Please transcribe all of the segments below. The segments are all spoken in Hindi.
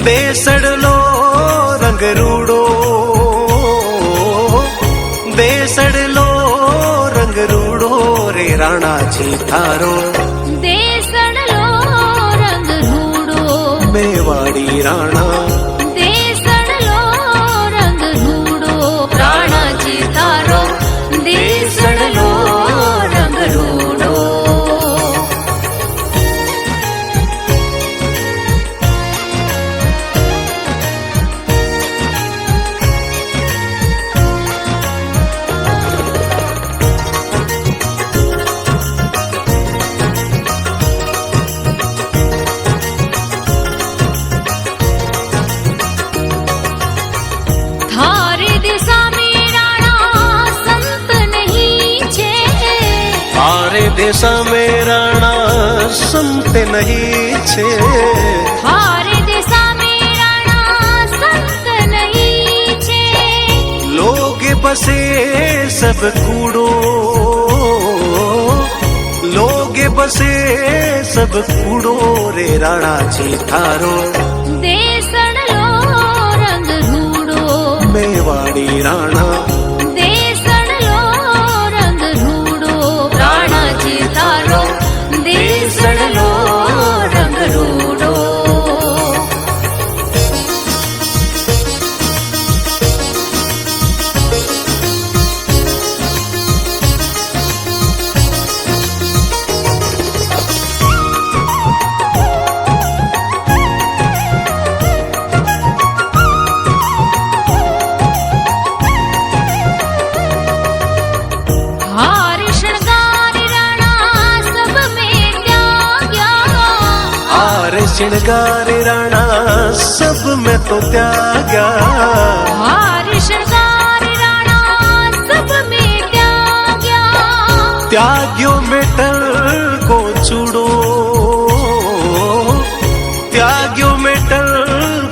બેસડલો રંગ રૂડો, બેસડલો રંગ રૂડો રે રાણાજી થારો, દેસડલો રંગ રૂડો, મેવાડી રાણા, દેસડલો રંગ રૂડો, રાણાજી તારો, દેસડલો રંગ રૂડો. थारे दिशा में राणा संत नहीं छे, તારે દેશા મે રાણા સંત નહીં છે, थारे दिशा में राणा संत नहीं छे, लोग बसे सब कूड़ो, लोग बसे सब कूड़ो रे राणाजी थारो, देसड़लो रंग रूडो, मेवाड़ी राणा, देसड़लो रंग रूडो, राणाजी तारो, देसड़लो रंग रूडो. हार श्रृंगार राणा सब में त्याग्या, हार श्रृंगार राणा सब में तो त्याग्या, हार श्रृंगार राणा सब में त्याग्या, त्याग्यो मेटल को चूड़ो, त्याग्यो मेटल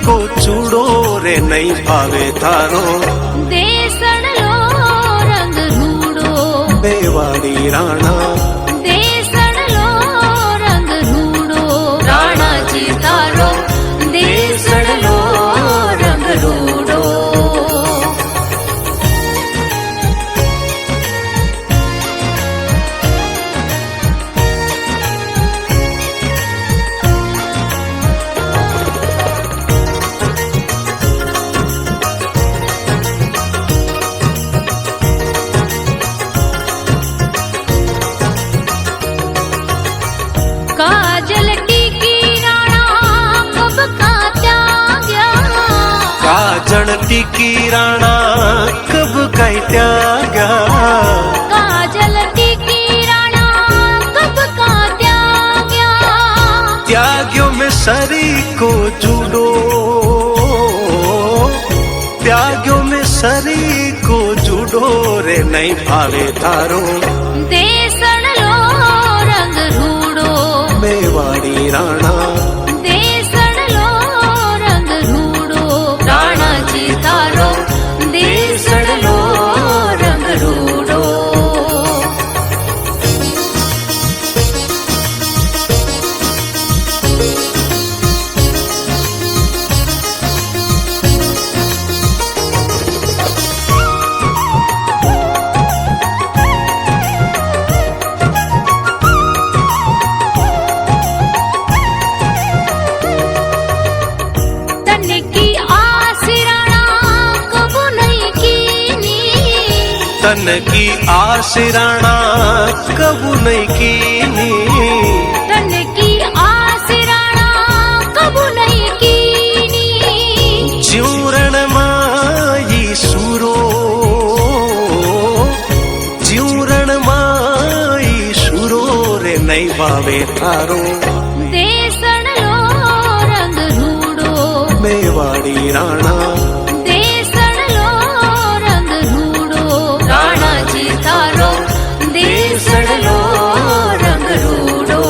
को चूड़ो रे नहीं भावे थारो, देसड़लो रंग रूडो, मेवाड़ी राणा, देसड़लो रंग रूडो, राणाजी तारो, देसड़लो रंग रूडो. काजल टीकी राणा कब का त्याग्या, काजल टीकी राणा कब कई त्याग्या, काजल टीकी राणा कब का त्याग्या, त्याग्यो में सरी को जुड़ो, त्याग्यो में सरी को जुड़ो रे नहीं भावे थारो, देसड़लो रंग रूडो, मेवाड़ी राणा, देसड़लो रंग रूडो, राणाजी तारो, देसड़लो रंग रूडो. तन की आस राणा कबू नहीं कीनी, तन की आस राणा कबू नहीं कीनी, तन की आस राणा कबू नहीं कीनी, ज्यूरण माई सुरो, ज्यूरण माई सुरो रे नहीं भावे थारो, देसड़लो रंग रूडो, मेवाड़ी राणा, देसड़लो रंग रूडो, राणाजी तारो, देसड़लो रंग रूडो.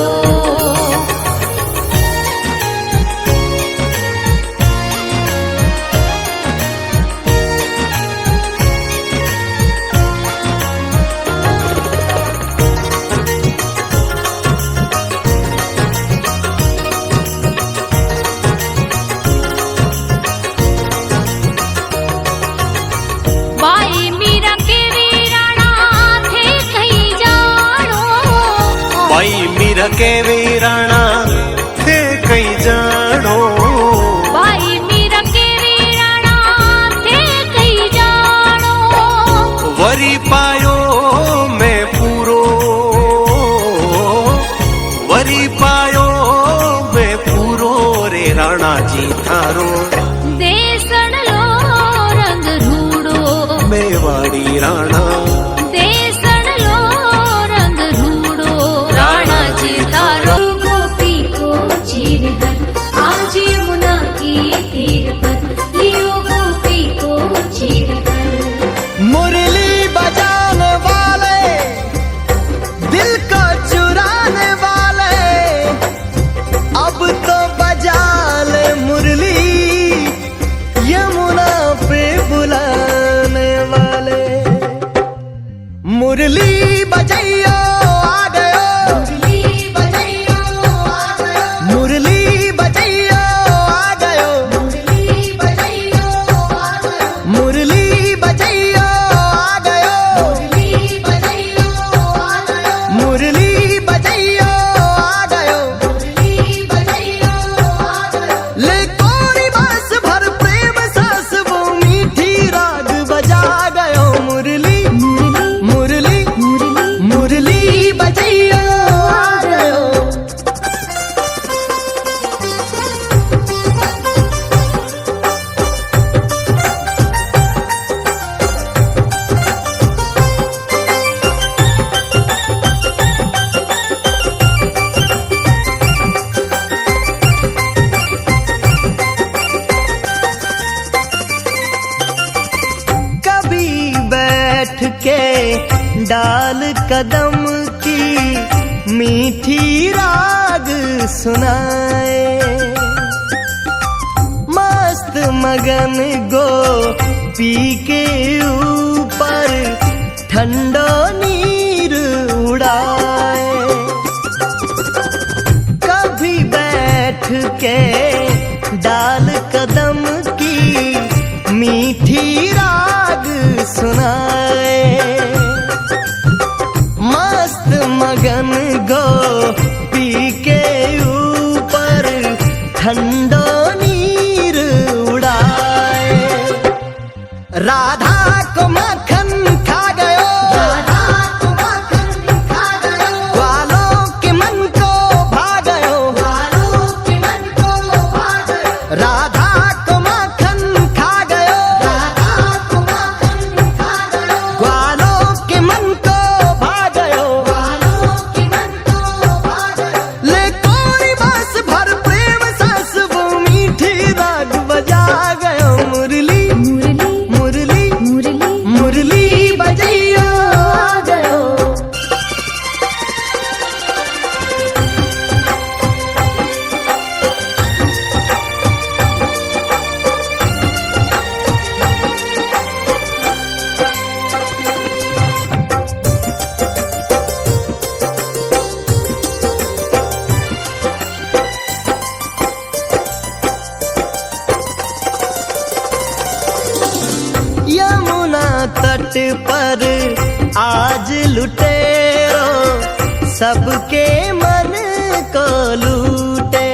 मीरा के वीराणा थे कई जानो भाई मीरा के वीराणा थे कई जानो वरी पायो मैं पूरो वरी पायो मैं पूरो रे राणा जी थारो देसण लो रंग रूड़ो मेवाड़ी राणा देसण लो रंग रूड़ो राणा जी तारो गोपी को चीर कर आज यमुना की तीर पर लियो गोपी को चीर कर मुरली बजाने वाले दिल को चुराने वाले अब तो बजा ले मुरली यमुना पे बुलाने वाले मुरली बजैयो आ गयो मुरली बजैयो आ गयो मुरली बजैयो आ गयो मुरली बजैयो आ गयो ले कोरी बांस भर प्रेम सास वो मीठी राग बजा गयो मुरली मुरली मुरली बजैयो आ गयो कभी बैठ के डाल कदम की मीठी राग सुनाए मस्त मगन गो पी के ऊपर ठंडो नीर उड़ाए कभी बैठ के डाल कदम की मीठी राग सुनाए मस्त मगन गो पी के ऊपर ठंडो नीर उड़ाए राधा को मक्खन खा गयो ग्वालों के मन को भा गयो राधा को मक्खन खा गयो ग्वालों के मन को भा गयो ले कोरी बांस भर प्रेम सास वो मीठी राग बजा गयो मुरली मुरली मुरली बजैयो आ गयो यमुना तट पर आज लुटेरो सबके मन को लूटे